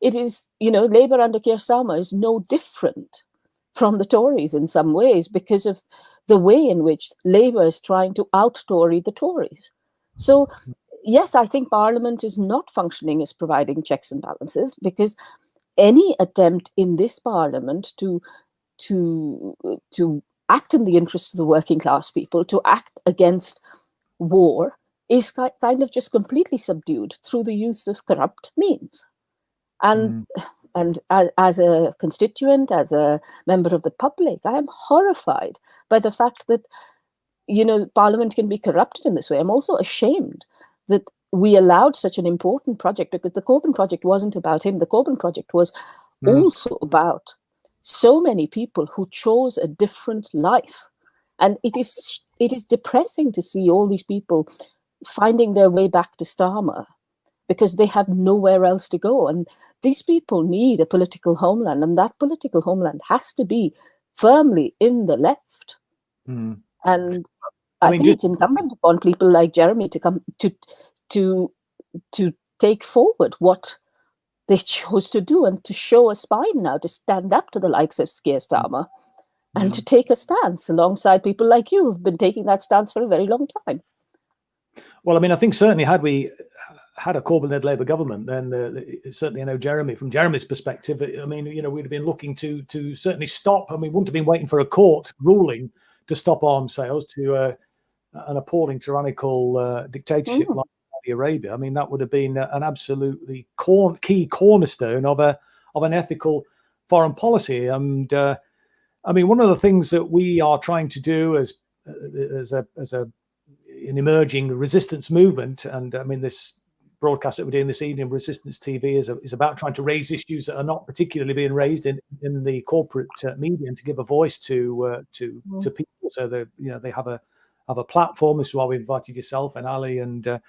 it is, Labour under Keir Starmer is no different from the Tories in some ways, because of the way in which Labour is trying to out-Tory the Tories. So, yes, I think Parliament is not functioning as providing checks and balances, because any attempt in this Parliament to act in the interests of the working class people, to act against war, is kind of just completely subdued through the use of corrupt means. And as a constituent, as a member of the public, I am horrified by the fact that, Parliament can be corrupted in this way. I'm also ashamed that we allowed such an important project, because the Corbyn project wasn't about him. The Corbyn project was also about so many people who chose a different life. And it is depressing to see all these people finding their way back to Starmer because they have nowhere else to go. And these people need a political homeland, and that political homeland has to be firmly in the left. And I think it's incumbent upon people like Jeremy to come to take forward what they chose to do, and to show a spine now, to stand up to the likes of Keir Starmer, and to take a stance alongside people like you who've been taking that stance for a very long time. Well, I mean, I think certainly had we had a Corbyn-led Labour government, then certainly, Jeremy, from Jeremy's perspective, I mean, we'd have been looking to certainly stop, and we wouldn't have been waiting for a court ruling to stop arms sales to an appalling tyrannical dictatorship like Saudi Arabia. I mean, that would have been an absolutely key cornerstone of an ethical foreign policy. And I mean, one of the things that we are trying to do as an emerging resistance movement, and I mean, this broadcast that we're doing this evening, Resistance TV, is about trying to raise issues that are not particularly being raised in the corporate media, and to give a voice to people, so that they have a platform. This is why we invited yourself and Ali and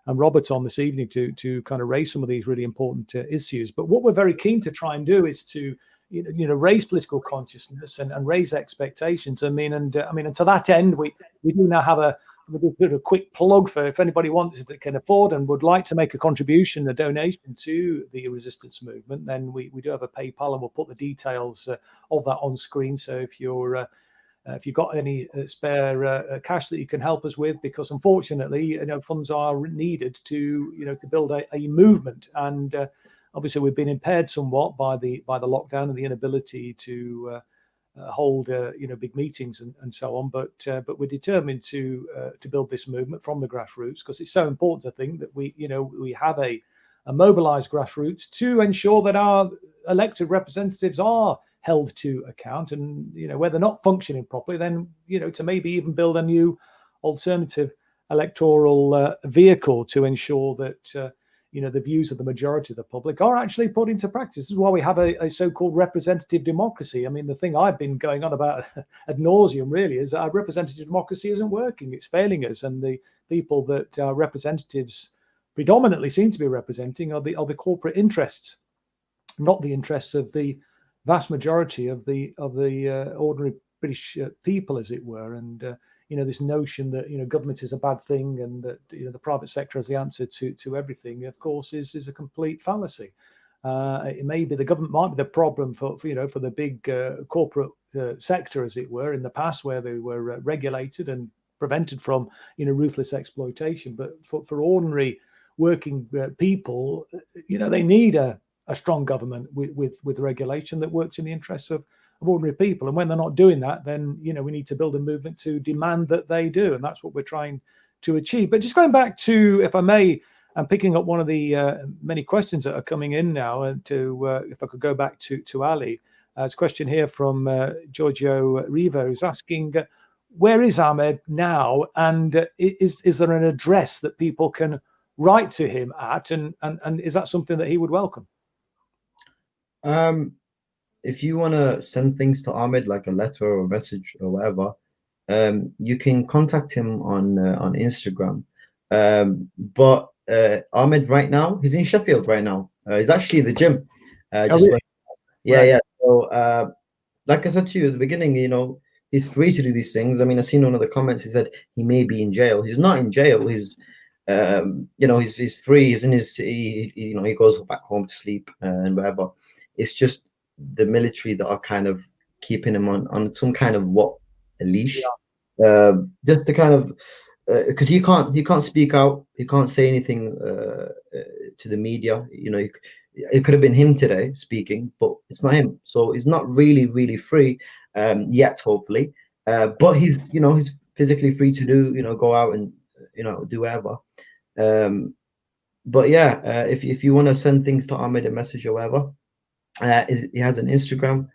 Robert on this evening to kind of raise some of these really important issues. But what we're very keen to try and do is to raise political consciousness and raise expectations. I mean, and to that end, we do now have a bit of a quick plug for if anybody wants, if they can afford and would like to make a contribution, a donation to the resistance movement, then we do have a PayPal, and we'll put the details of that on screen. So if you've got any spare cash that you can help us with, because unfortunately, funds are needed to build a movement, and obviously we've been impaired somewhat by the lockdown and the inability to hold big meetings and so on. But we're determined to build this movement from the grassroots, because it's so important, I think, that we have a mobilized grassroots to ensure that our elected representatives are held to account, and where they're not functioning properly, then to maybe even build a new alternative electoral vehicle to ensure that the views of the majority of the public are actually put into practice. This is why we have a so-called representative democracy. I mean, the thing I've been going on about ad nauseum really is that our representative democracy isn't working. It's failing us, and the people that our representatives predominantly seem to be representing are the corporate interests, not the interests of the vast majority of the ordinary British people, as it were. And this notion that government is a bad thing, and that the private sector has the answer to everything, of course, is a complete fallacy. It may be the government might be the problem for the big corporate sector, as it were, in the past, where they were regulated and prevented from ruthless exploitation. But for ordinary working people, they need a strong government with regulation that works in the interests of ordinary people. And when they're not doing that, then we need to build a movement to demand that they do, and that's what we're trying to achieve. But just going back to, if I may, and picking up one of the many questions that are coming in now, and if I could go back to Ali, there's a question here from Giorgio Rivo, who's asking, where is Ahmed now, and is there an address that people can write to him at, and is that something that he would welcome? If you want to send things to Ahmed, like a letter or a message or whatever, you can contact him on Instagram. But Ahmed right now, he's in Sheffield right now. He's actually at the gym. Really? Yeah. So, like I said to you at the beginning, he's free to do these things. I mean, I've seen one of the comments. He said he may be in jail. He's not in jail. He's he's free. He's in his. He goes back home to sleep and whatever. It's just the military that are kind of keeping him on some kind of a leash, just to kind of because he can't speak out, he can't say anything to the media. It could have been him today speaking, but it's not him, so he's not really free yet, hopefully. But he's physically free to do go out and do whatever. But yeah, if you want to send things to Ahmed, a message or whatever. He has an Instagram,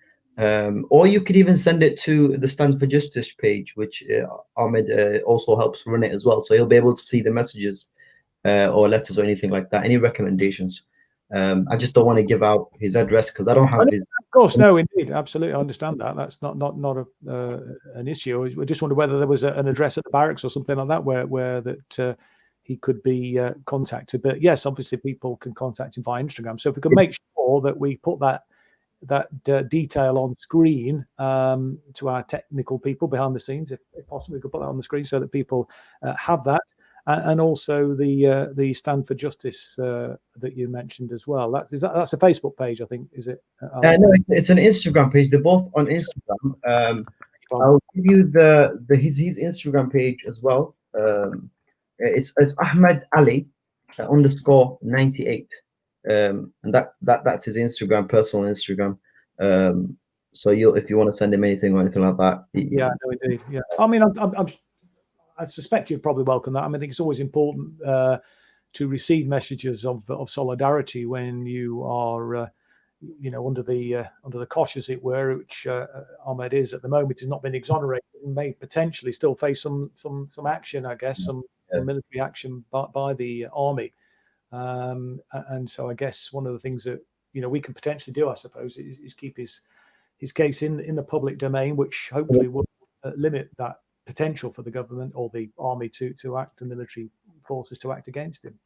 or you could even send it to the Stand for Justice page, which Ahmed also helps run it as well. So he'll be able to see the messages or letters or anything like that. Any recommendations? I just don't want to give out his address because I don't have his. Of course, no, indeed, absolutely, I understand that. That's not an issue. We just wondered whether there was an address at the barracks or something like that where that he could be contacted. But yes, obviously people can contact him via Instagram. So if we can make sure that we put that detail on screen to our technical people behind the scenes, if possible, we could put that on the screen so that people have that. And also the Stand for Justice that you mentioned as well. That's a Facebook page, I think, is it? No, it's an Instagram page. They're both on Instagram. I'll give you his Instagram page as well. It's Ahmed Ali _98, and that's his Instagram, personal Instagram. So if you want to send him anything or anything like that, yeah, no, indeed, yeah. I mean, I suspect you'd probably welcome that. I mean, I think it's always important to receive messages of solidarity when you are, under the cosh, as it were, which Ahmed is at the moment. Has not been exonerated and may potentially still face some action, I guess, some military action by the army. And so I guess one of the things that we can potentially do, I suppose, is keep his case in the public domain, which hopefully will limit that potential for the government or the army to act the military forces to act against him.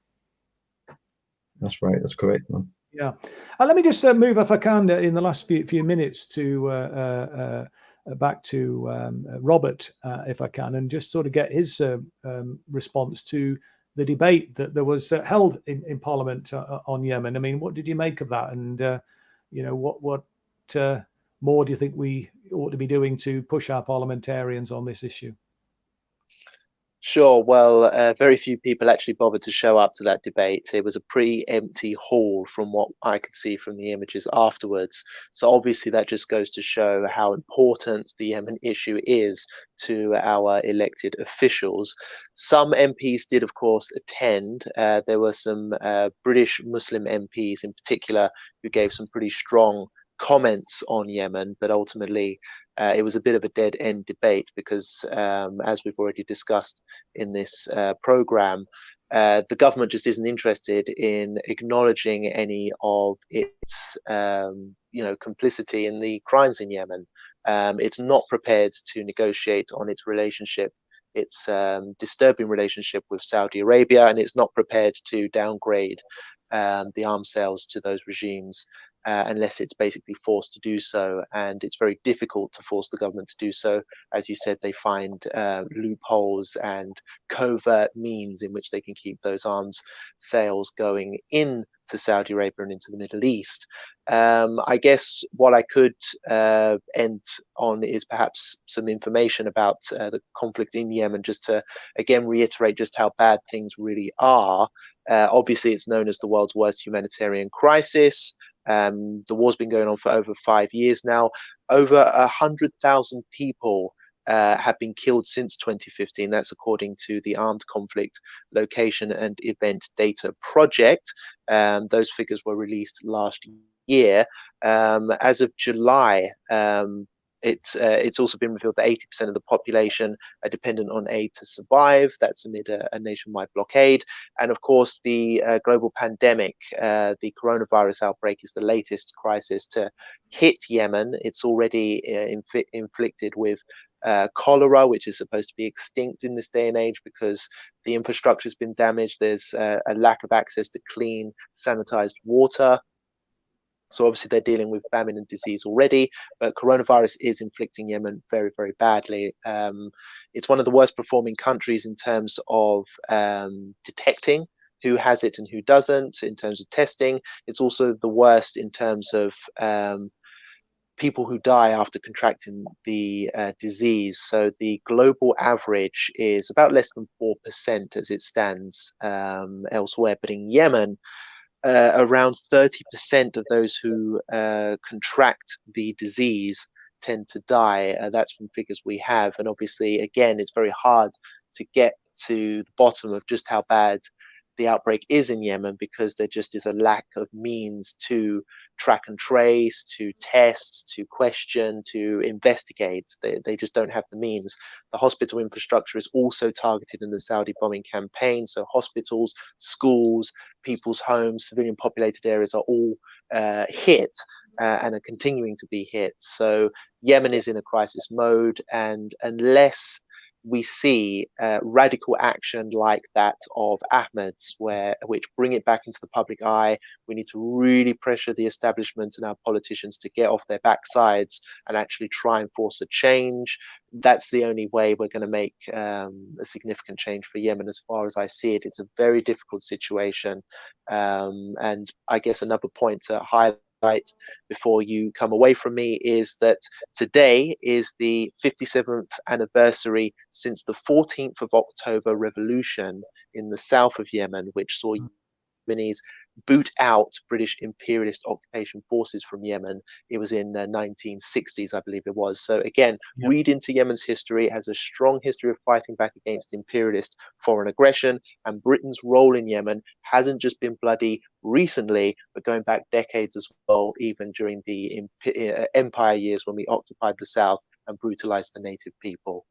That's right. That's correct, man. Yeah. Let me just move, if I can, in the last few minutes to back to Robert, if I can, and just sort of get his response to the debate that there was held in Parliament on Yemen. I mean, what did you make of that? And, what more do you think we ought to be doing to push our parliamentarians on this issue? Sure. Well, very few people actually bothered to show up to that debate. It was a pretty empty hall from what I could see from the images afterwards. So obviously that just goes to show how important the Yemen issue is to our elected officials. Some MPs did, of course, attend. There were some British Muslim MPs in particular who gave some pretty strong comments on Yemen, but ultimately it was a bit of a dead end debate because, as we've already discussed in this program, the government just isn't interested in acknowledging any of its, complicity in the crimes in Yemen. It's not prepared to negotiate on its relationship, its disturbing relationship with Saudi Arabia, and it's not prepared to downgrade the arms sales to those regimes. Unless it's basically forced to do so, and it's very difficult to force the government to do so. As you said, they find loopholes and covert means in which they can keep those arms sales going into Saudi Arabia and into the Middle East. I guess what I could end on is perhaps some information about the conflict in Yemen, just to again reiterate just how bad things really are. Obviously, it's known as the world's worst humanitarian crisis. The war's been going on for over 5 years now. Over 100,000 people have been killed since 2015. That's according to the Armed Conflict Location and Event Data Project. Those figures were released last year. As of July, it's also been revealed that 80% of the population are dependent on aid to survive. That's amid a nationwide blockade. And of course, the global pandemic, the coronavirus outbreak, is the latest crisis to hit Yemen. It's already inflicted with cholera, which is supposed to be extinct in this day and age because the infrastructure has been damaged. There's a lack of access to clean, sanitized water. So obviously they're dealing with famine and disease already, but coronavirus is inflicting Yemen very, very badly. It's one of the worst performing countries in terms of detecting who has it and who doesn't, in terms of testing. It's also the worst in terms of people who die after contracting the disease. So the global average is about less than 4% as it stands elsewhere, but in Yemen, around 30% of those who contract the disease tend to die. That's from figures we have. And obviously, again, it's very hard to get to the bottom of just how bad the outbreak is in Yemen because there just is a lack of means to track and trace, to test, to question, to investigate. They just don't have the means. The hospital infrastructure is also targeted in the Saudi bombing campaign. So hospitals, schools, people's homes, civilian populated areas are all hit and are continuing to be hit. So Yemen is in a crisis mode, and unless we see radical action like that of Ahmed's, which bring it back into the public eye, we need to really pressure the establishment and our politicians to get off their backsides and actually try and force a change. That's the only way we're going to make a significant change for Yemen. As far as I see it, it's a very difficult situation. And I guess another point to highlight before you come away from me is that today is the 57th anniversary since the 14th of October revolution in the south of Yemen, which saw Yemenis boot out British imperialist occupation forces from Yemen. It was in 1960s, I believe it was. So again, read into Yemen's history. It has a strong history of fighting back against imperialist foreign aggression, and Britain's role in Yemen hasn't just been bloody recently, but going back decades as well, even during the empire years when we occupied the south and brutalized the native people.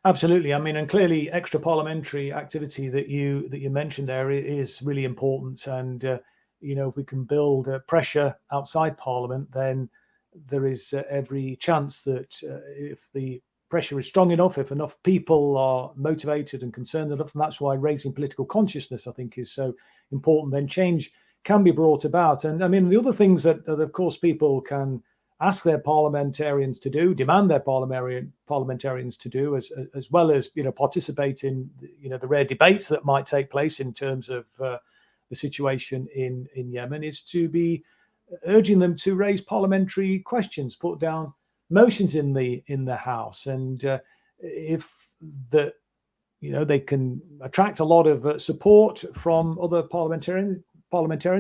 Absolutely. I mean, and clearly extra parliamentary activity that you mentioned there is really important. And, if we can build pressure outside Parliament, then there is every chance that if the pressure is strong enough, if enough people are motivated and concerned enough, and that's why raising political consciousness, I think, is so important, then change can be brought about. And I mean, the other things that of course people can ask their parliamentarians to do, demand their parliamentarians to do, as well as, you know, participate in, you know, the rare debates that might take place in terms of the situation in Yemen, is to be urging them to raise parliamentary questions, put down motions in the House, and if the, you know, they can attract a lot of support from other parliamentarians,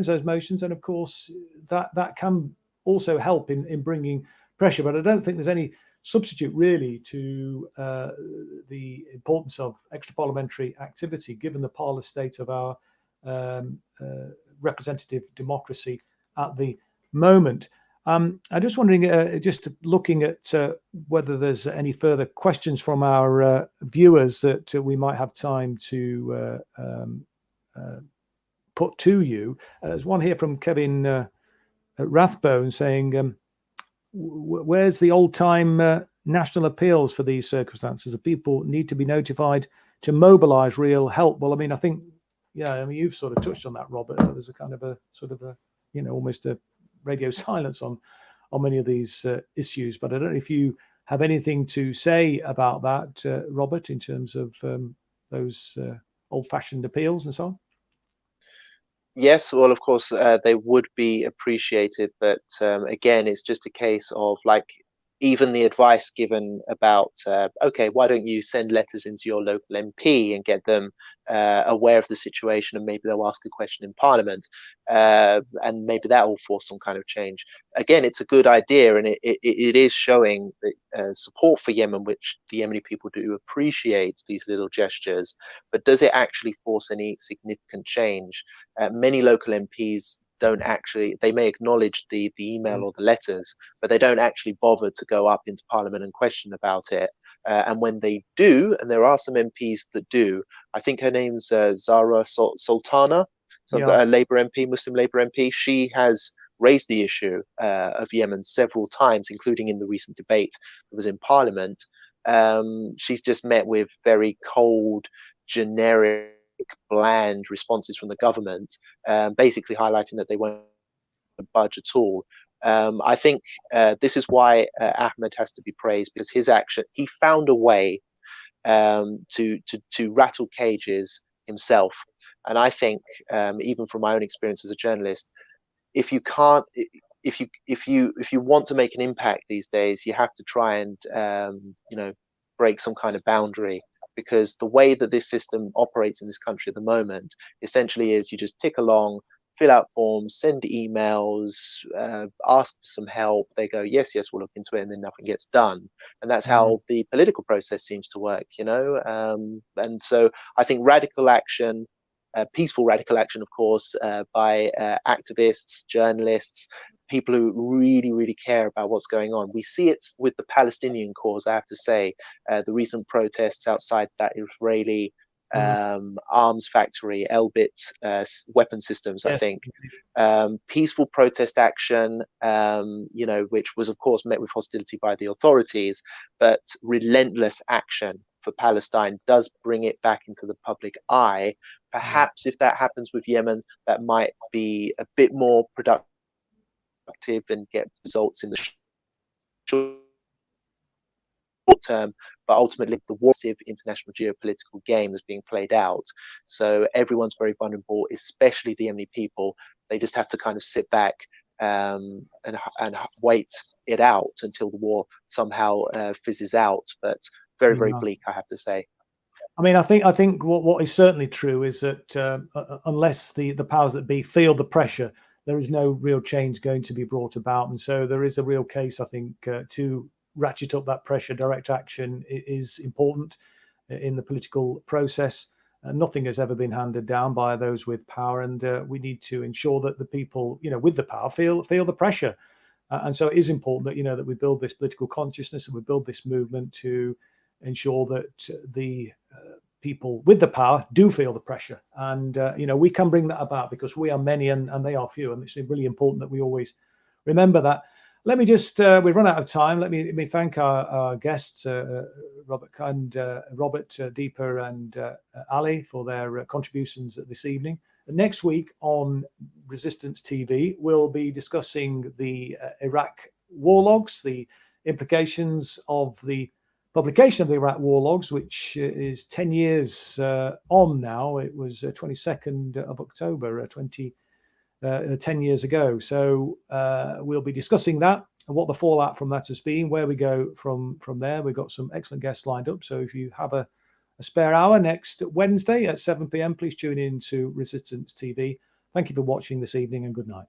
those motions, and of course that can also help in bringing pressure. But I don't think there's any substitute really to the importance of extra parliamentary activity, given the parlous state of our representative democracy at the moment. I'm just wondering, just looking at whether there's any further questions from our viewers that we might have time to put to you. There's one here from Kevin Rathbone saying, where's the old-time national appeals for these circumstances? The people need to be notified to mobilize real help. Well, I mean, I think, yeah, I mean, you've sort of touched on that, Robert. There's a kind of a sort of a, you know, almost a radio silence on many of these issues. But I don't know if you have anything to say about that, Robert, in terms of those old-fashioned appeals and so on. Yes, well, of course, they would be appreciated, but again, it's just a case of, like, even the advice given about, okay, why don't you send letters into your local MP and get them aware of the situation, and maybe they'll ask a question in Parliament, and maybe that will force some kind of change. Again, it's a good idea, and it is showing support for Yemen, which the Yemeni people do appreciate these little gestures. But does it actually force any significant change? Many local MPs don't actually, they may acknowledge the email or the letters, but they don't actually bother to go up into Parliament and question about it. And when they do, and there are some MPs that do, I think her name's Zara Sultana, so a Labour MP, Muslim Labour MP. She has raised the issue of Yemen several times, including in the recent debate that was in Parliament. She's just met with very cold, generic, bland responses from the government, basically highlighting that they won't budge at all. I think this is why Ahmed has to be praised, because his action, he found a way to rattle cages himself. And I think, even from my own experience as a journalist, if you want to make an impact these days, you have to try and you know, break some kind of boundary. Because the way that this system operates in this country at the moment essentially is you just tick along, fill out forms, send emails, ask for some help. They go, yes, we'll look into it, and then nothing gets done. And that's how the political process seems to work, you know. And so I think radical action, peaceful radical action, of course, by activists, journalists, people who really, really care about what's going on. We see it with the Palestinian cause, I have to say. The recent protests outside that Israeli arms factory, Elbit weapon systems, I think. Peaceful protest action, you know, which was, of course, met with hostility by the authorities, but relentless action for Palestine does bring it back into the public eye. Perhaps if that happens with Yemen, that might be a bit more productive and get results in the short term, but ultimately the massive international geopolitical game that's being played out. So everyone's very vulnerable, especially the Yemeni people. They just have to kind of sit back and wait it out until the war somehow fizzes out. But very, very bleak, I have to say. I mean, I think what is certainly true is that unless the powers that be feel the pressure, there is no real change going to be brought about. And so there is a real case, I think, to ratchet up that pressure. Direct action is important in the political process. Nothing has ever been handed down by those with power, and we need to ensure that the people, you know, with the power feel the pressure. And so it is important that, you know, that we build this political consciousness and we build this movement to ensure that the people with the power do feel the pressure. And, you know, we can bring that about because we are many and they are few. And it's really important that we always remember that. Let me just, we've run out of time. Let me thank our guests, Robert, Deepa and Ali, for their contributions this evening. Next week on Resistance TV, we'll be discussing the Iraq war logs, the implications of the publication of the Iraq war logs, which is 10 years on now. It was 22nd of October, 10 years ago. So we'll be discussing that and what the fallout from that has been, where we go from there. We've got some excellent guests lined up. So if you have a spare hour next Wednesday at 7 p.m, please tune in to Resistance TV. Thank you for watching this evening, and good night.